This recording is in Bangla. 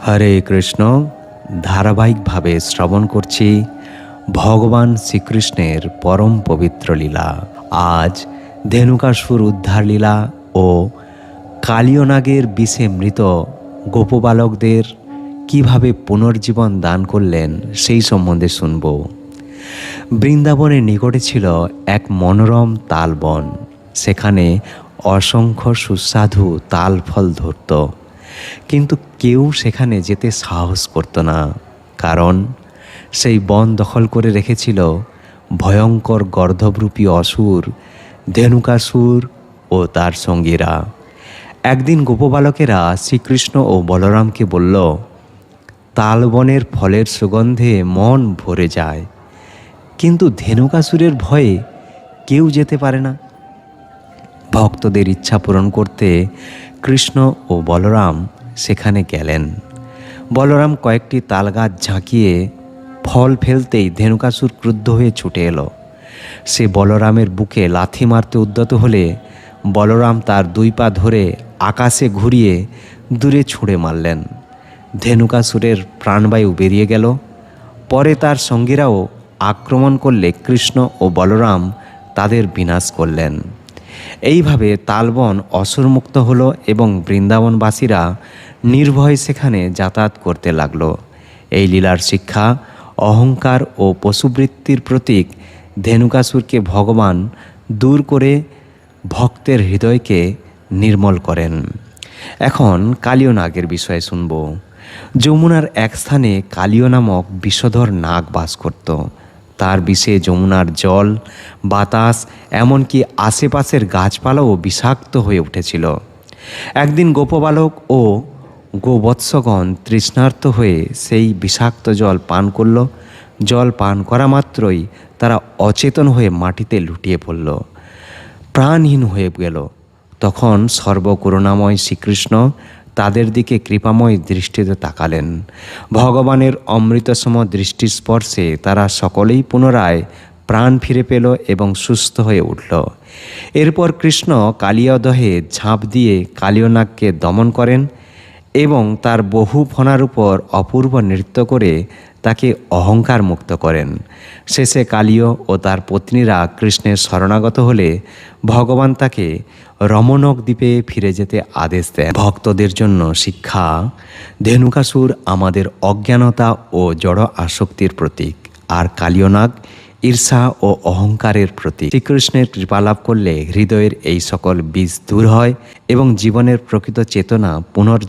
হরে কৃষ্ণ। ধারাবাহিকভাবে শ্রবণ করছি ভগবান শ্রীকৃষ্ণের পরম পবিত্র লীলা। আজ ধেনুকাসুর উদ্ধার লীলা ও কালিয়নাগের বিষে মৃত গোপবালকদের কিভাবে পুনর্জীবন দান করলেন সেই সম্বন্ধে শুনব। বৃন্দাবনের নিকটে ছিল এক মনোরম তালবন। সেখানে অসংখ্য সুস্বাদু তাল ফল ধরত, কিন্তু কেউ সেখানে যেতে সাহস করত না, কারণ সেই বন দখল করে রেখেছিল ভয়ঙ্কর গর্ধবরূপী অসুর ধেনুকাসুর ও তার সঙ্গীরা। একদিন গোপবালকেরা শ্রীকৃষ্ণ ও বলরামকে বলল, তালবনের ফলের সুগন্ধে মন ভরে যায়, কিন্তু ধেনুকাসুরের ভয়ে কেউ যেতে পারে না। ভক্তদের ইচ্ছা পূরণ করতে কৃষ্ণ ও বলরাম সেখানে গেলেন। বলরাম কয়েকটি তালগাছ ঝাঁকিয়ে ফল ফেলতেই ধেনুকাসুর ক্রুদ্ধ হয়ে ছুটে এলো। সে বলরামের বুকে লাথি মারতে উদ্যত হলে বলরাম তার দুই পা ধরে আকাশে ঘুরিয়ে দূরে ছুঁড়ে মারলেন। ধেনুকাসুরের প্রাণবায়ু বেরিয়ে গেল। পরে তার সঙ্গীরাও আক্রমণ করলে কৃষ্ণ ও বলরাম তাদের বিনাশ করলেন। এইভাবে তালবন অসুরমুক্ত হলো এবং বৃন্দাবনবাসীরা নির্ভয়ে সেখানে যাতায়াত করতে লাগল। এই লীলার শিক্ষা অহংকার ও পশুবৃত্তির প্রতীক ধেনুকাসুরকে ভগবান দূর করে ভক্তের হৃদয়কে নির্মল করেন। এখন কালিয়নাগের বিষয়ে শুনব। যমুনার এক স্থানে কালিয় নামক বিষধর নাগ বাস করত। তার বিষে যমুনার জল, বাতাস, এমনকি আশেপাশের গাছপালাও বিষাক্ত হয়ে উঠেছিল। একদিন গোপবালক ও গোবৎসগণ তৃষ্ণার্ত হয়ে সেই বিষাক্ত জল পান করল। জল পান করা মাত্রই তারা অচেতন হয়ে মাটিতে লুটিয়ে পড়ল, প্রাণহীন হয়ে গেল। তখন সর্বকরুণাময় শ্রীকৃষ্ণ তাদের দিকে কৃপাময় দৃষ্টিতে তাকালেন। ভগবানের অমৃতসম দৃষ্টিস্পর্শে তারা সকলেই পুনরায় প্রাণ ফিরে পেল এবং সুস্থ হয়ে উঠল। এরপর কৃষ্ণ কালিয়দহে ঝাঁপ দিয়ে কালিয়নাগকে দমন করেন এবং তার বহু ফণার উপর অপূর্ব নৃত্য করে তাকে অহংকার মুক্ত করেন। শেষে কালিয় ও তার পত্নীরা কৃষ্ণের শরণাগত হলে ভগবান তাকে রমণক দ্বীপে ফিরে যেতে আদেশ দেন। ভক্তদের জন্য শিক্ষা: ধেনুকাসুর আমাদের অজ্ঞানতা ও জড় আসক্তির প্রতীক, আর কালিয়নাগ ঈর্ষা ও অহংকারের প্রতীক। শ্রীকৃষ্ণের কৃপালাভ করলে হৃদয়ের এই সকল বীজ দূর হয় এবং জীবনের প্রকৃত চেতনা পুনর্জাগরণ